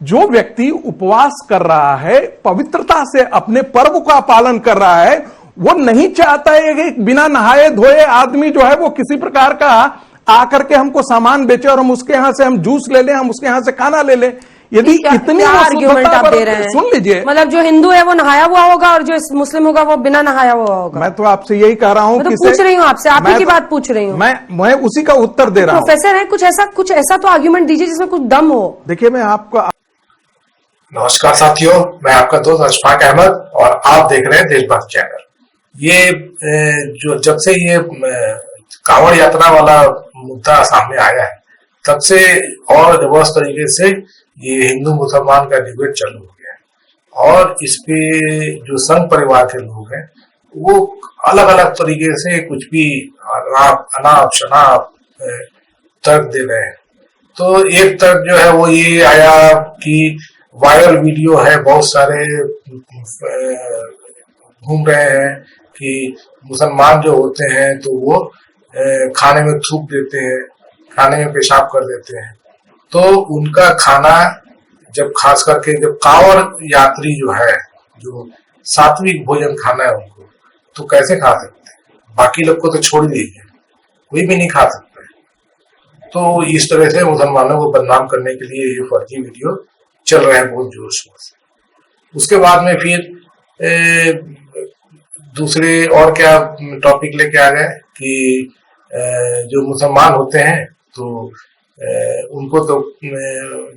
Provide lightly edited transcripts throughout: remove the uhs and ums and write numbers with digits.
जो व्यक्ति उपवास कर रहा है, पवित्रता से अपने पर्व का पालन कर रहा है, वो नहीं चाहता है कि बिना नहाए धोए आदमी जो है वो किसी प्रकार का आकर के हमको सामान बेचे और हम उसके यहां से हम जूस ले लें, हम उसके यहां से खाना ले लें। यदि इतनी आर्ग्यूमेंट आप दे रहे हैं, सुन लीजिए, मतलब जो हिंदू है वो नहाया हुआ होगा और जो मुस्लिम होगा वो बिना नहाया हुआ होगा। मैं तो आपसे यही कह रहा हूं, मैं तो पूछ रही हूँ आपसे, आप ही की बात पूछ रही हूँ। मैं उसी का उत्तर दे रहा हूं। प्रोफेसर है, कुछ ऐसा तो आर्ग्यूमेंट दीजिए जिसमें कुछ दम हो। देखिए, मैं आपको नमस्कार साथियों, मैं आपका दोस्त अशफाक अहमद और आप देख रहे हैं देशभक्त चैनल। ये जो जब से ये कांवड़ यात्रा वाला मुद्दा सामने आया है, तब से और जबरदस्त तरीके से ये हिंदू मुसलमान का डिबेट चालू हो गया है और इस पे जो संघ परिवार के लोग हैं वो अलग अलग तरीके से कुछ भी अनाप शनाप तर्क दे रहे हैं। तो एक तर्क जो है वो ये आया कि वायरल वीडियो है, बहुत सारे घूम रहे हैं कि मुसलमान जो होते हैं तो वो खाने में थूक देते हैं, खाने में पेशाब कर देते हैं। तो उनका खाना जब खास करके जब कांवड़ यात्री जो है, जो सात्विक भोजन खाना है उनको, तो कैसे खा सकते हैं? बाकी लोग को तो छोड़ दीजिए, कोई भी नहीं खा सकता है। तो इस तरह से मुसलमानों को बदनाम करने के लिए ये फर्जी वीडियो चल रहा है बहुत जोर शोर से। उसके बाद में फिर दूसरे और क्या टॉपिक लेके आ गए कि जो मुसलमान होते हैं तो उनको तो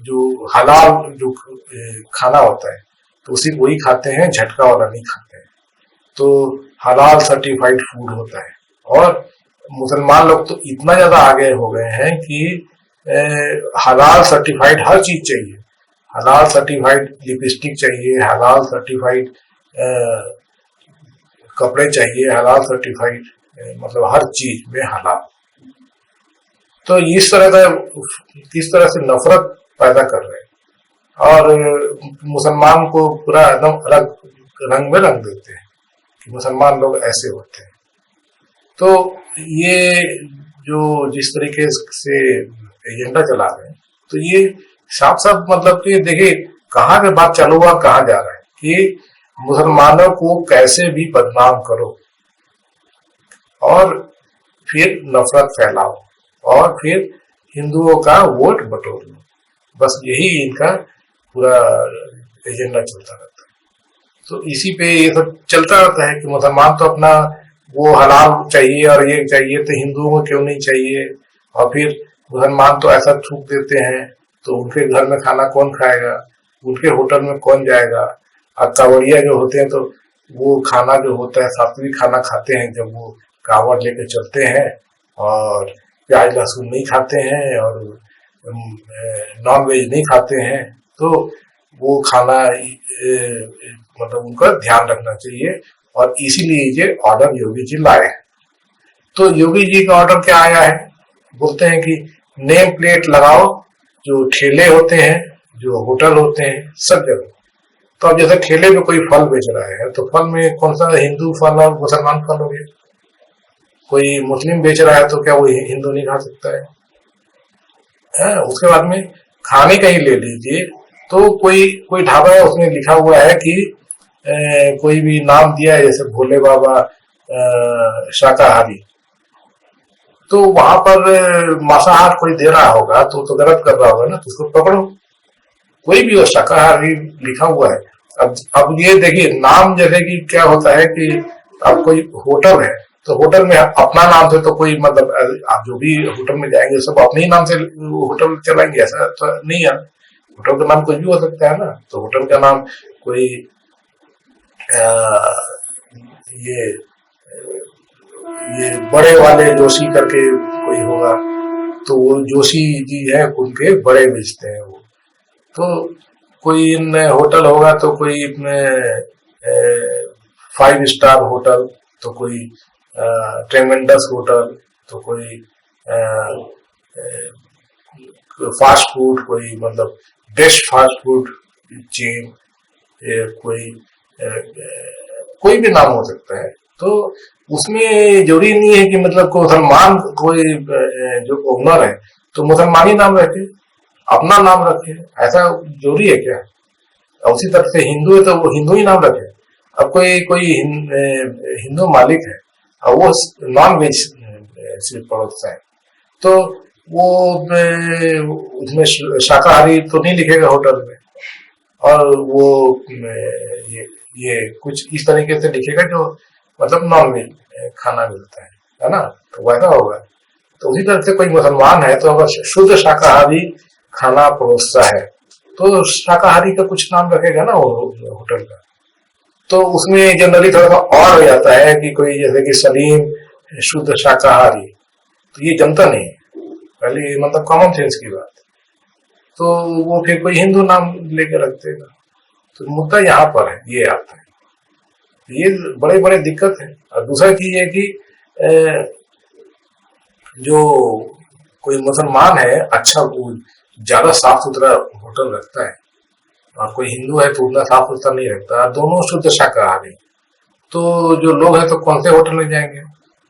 जो हलाल जो खाना होता है तो उसी को ही खाते हैं, झटका वाला नहीं खाते हैं। तो हलाल सर्टिफाइड फूड होता है और मुसलमान लोग तो इतना ज्यादा आगे हो गए हैं कि हलाल सर्टिफाइड हर चीज चाहिए। हलाल सर्टिफाइड लिपस्टिक चाहिए, हलाल सर्टिफाइड कपड़े चाहिए, हलाल सर्टिफाइड मतलब हर चीज में हलाल। तो इस तरह से नफरत पैदा कर रहे हैं और मुसलमान को पूरा एकदम अलग रंग में रंग देते हैं कि मुसलमान लोग ऐसे होते हैं। तो ये जो जिस तरीके से एजेंडा चला रहे हैं, तो ये साफ साफ मतलब कि देखिए कहाँ पे बात चालू हुआ, कहाँ जा रहा है कि मुसलमानों को कैसे भी बदनाम करो और फिर नफरत फैलाओ और फिर हिंदुओं का वोट बटोर लो। बस यही इनका पूरा एजेंडा चलता रहता है। तो इसी पे ये सब चलता रहता है कि मुसलमान तो अपना वो हलाल चाहिए और ये चाहिए, तो हिंदुओं को क्यों नहीं चाहिए? और फिर मुसलमान तो ऐसा थूक देते हैं तो उनके घर में खाना कौन खाएगा, उनके होटल में कौन जाएगा? और कांवड़िया जो होते हैं तो वो खाना जो होता है सात्विक खाना खाते हैं, जब वो कांवड़ लेके चलते हैं और प्याज लहसुन नहीं खाते हैं और नॉन वेज नहीं खाते हैं, तो वो खाना मतलब उनका ध्यान रखना चाहिए और इसीलिए ये ऑर्डर योगी जी लाए हैं। तो योगी जी का ऑर्डर क्या आया है? बोलते हैं कि नेम प्लेट लगाओ, जो ठेले होते हैं, जो होटल होते हैं, सब जगह। तो अब जैसे ठेले में कोई फल बेच रहा है तो फल में कौन सा हिंदू फल और मुसलमान फल हो गया? कोई मुस्लिम बेच रहा है तो क्या वो हिंदू नहीं खा सकता है? उसके बाद में खाने का ही ले लीजिए, तो कोई ढाबा है उसमें लिखा हुआ है कि कोई भी नाम दिया है जैसे भोले बाबा शाकाहारी, तो वहां पर मांसाहार कोई दे रहा होगा तो गलत कर रहा होगा ना, तो उसको पकड़ो। कोई भी हो, शाकाहारी लिखा हुआ है। अब ये देखिए नाम, जैसे कि क्या होता है कि अब कोई होटल है तो होटल में अपना नाम से तो कोई मतलब आप जो भी होटल में जाएंगे सब अपने ही नाम से होटल चलाएंगे, ऐसा तो नहीं है। होटल का नाम कुछ भी हो सकता है ना। तो होटल का नाम कोई ये बड़े वाले जोशी करके कोई होगा, तो वो जोशी जी है, उनके बड़े बेचते हैं वो। तो कोई होटल होगा तो कोई 5 स्टार होटल, तो कोई ट्रेमेंडस होटल, तो कोई फास्ट फूड, कोई मतलब बेस्ट फास्ट फूड चेन, कोई भी नाम हो सकता है। तो उसमें जरूरी नहीं है कि मतलब को मुसलमान कोई जो ओनर है तो मुसलमानी नाम रखे। अपना नाम रखे, ऐसा जरूरी है क्या? और उसी तरह से हिंदू है तो वो हिंदू ही नाम रखे। अब कोई हिंदू मालिक है और वो नॉन वेज सिर्फ परोसता है, तो वो उसमें शाकाहारी तो नहीं लिखेगा होटल में, और वो ये कुछ इस तरीके से लिखेगा जो मतलब नॉन वेज खाना मिलता है ना, तो वैसा होगा। तो उसी तरह से कोई मुसलमान है तो अगर शुद्ध शाकाहारी खाना परोसता है तो शाकाहारी का कुछ नाम रखेगा ना होटल का। तो उसमें जनरली थोड़ा सा और हो जाता है कि कोई जैसे कि सलीम शुद्ध शाकाहारी, तो ये जमता नहीं है, पहले मतलब कॉमन सेंस की बात। तो वो फिर कोई हिंदू नाम लेकर रख देगा। तो मुद्दा यहाँ पर है, ये आता है, ये बड़े बड़े दिक्कत है। और दूसरा चीज है कि जो कोई मुसलमान है अच्छा ज्यादा साफ सुथरा होटल रखता है, और कोई हिंदू है तो उतना साफ सुथरा नहीं रखता, दोनों शुद्ध शाकाहारी, तो जो लोग हैं तो कौन से होटल में जाएंगे?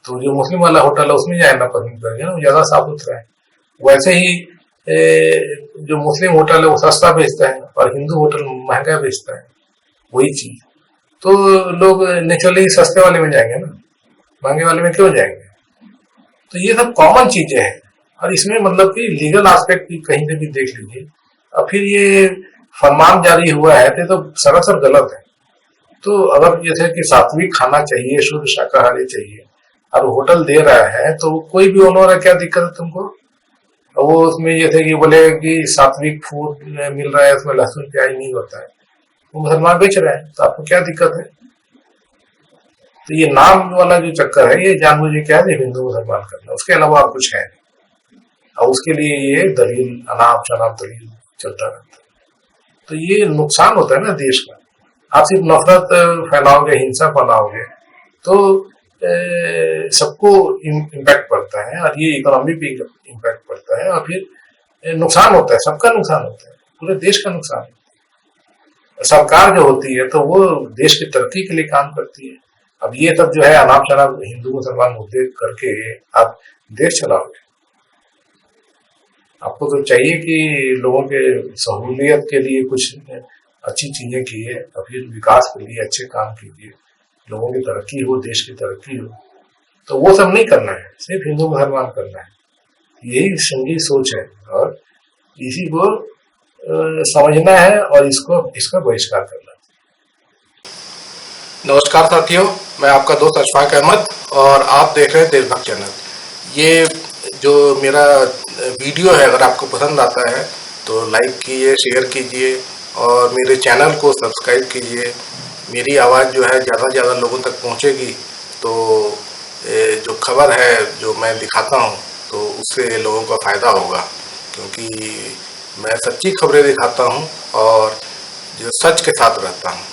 तो जो मुस्लिम वाला होटल है उसमें जाना पसंद करेंगे ना, ज्यादा साफ सुथरा है। वैसे ही जो मुस्लिम होटल है वो सस्ता बेचता है और हिंदू होटल महंगा बेचता है, वही चीज। तो लोग नेचुरली सस्ते वाले में जाएंगे ना, महंगे वाले में क्यों जाएंगे? तो ये सब कॉमन चीजें हैं, और इसमें मतलब कि लीगल एस्पेक्ट भी कहीं से भी देख लीजिए। और फिर ये फरमान जारी हुआ है तो सरासर गलत है। तो अगर जैसे कि सात्विक खाना चाहिए, शुद्ध शाकाहारी चाहिए, और होटल दे रहा है तो कोई भी ओनर है, क्या दिक्कत है तुमको? वो उसमें जैसे कि बोले कि सात्विक फूड मिल रहा है, उसमें लहसुन प्याज नहीं होता है, वो मुसलमान बेच रहा है, तो आपको क्या दिक्कत है? तो ये नाम वाला जो चक्कर है ये जानबूझ क्या है, हिंदू मुसलमान करना, उसके अलावा और कुछ है नहीं। और उसके लिए ये दलील अनाप शनाप दलील चलता रहता है। तो ये नुकसान होता है ना देश का। आप सिर्फ नफरत फैलाओगे, हिंसा फैलाओगे, तो सबको इम्पैक्ट पड़ता है, और ये इकोनॉमी पे इम्पैक्ट पड़ता है, और फिर नुकसान होता है, सबका नुकसान होता है, पूरे देश का नुकसान होता है। सरकार जो होती है तो वो देश की तरक्की के लिए काम करती है। अब ये सब जो है अनाप शनाप हिंदू मुसलमान मुद्दे करके आप देश चलाओगे? आपको तो चाहिए कि लोगों के सहूलियत के लिए कुछ अच्छी चीजें कीजिए, और फिर विकास के लिए अच्छे काम कीजिए, लोगों की तरक्की हो, देश की तरक्की हो। तो वो सब नहीं करना है, सिर्फ हिंदू मुसलमान करना है। यही संघी सोच है, और इसी को समझना है और इसका बहिष्कार करना है। नमस्कार साथियों, मैं आपका दोस्त अशफाक अहमद और आप देख रहे हैं देशभक्त चैनल। ये जो मेरा वीडियो है अगर आपको पसंद आता है तो लाइक कीजिए, शेयर कीजिए और मेरे चैनल को सब्सक्राइब कीजिए। मेरी आवाज़ जो है ज़्यादा से ज़्यादा लोगों तक पहुंचेगी तो जो खबर है जो मैं दिखाता हूं तो उससे लोगों का फ़ायदा होगा, क्योंकि मैं सच्ची खबरें दिखाता हूं और जो सच के साथ रहता हूं।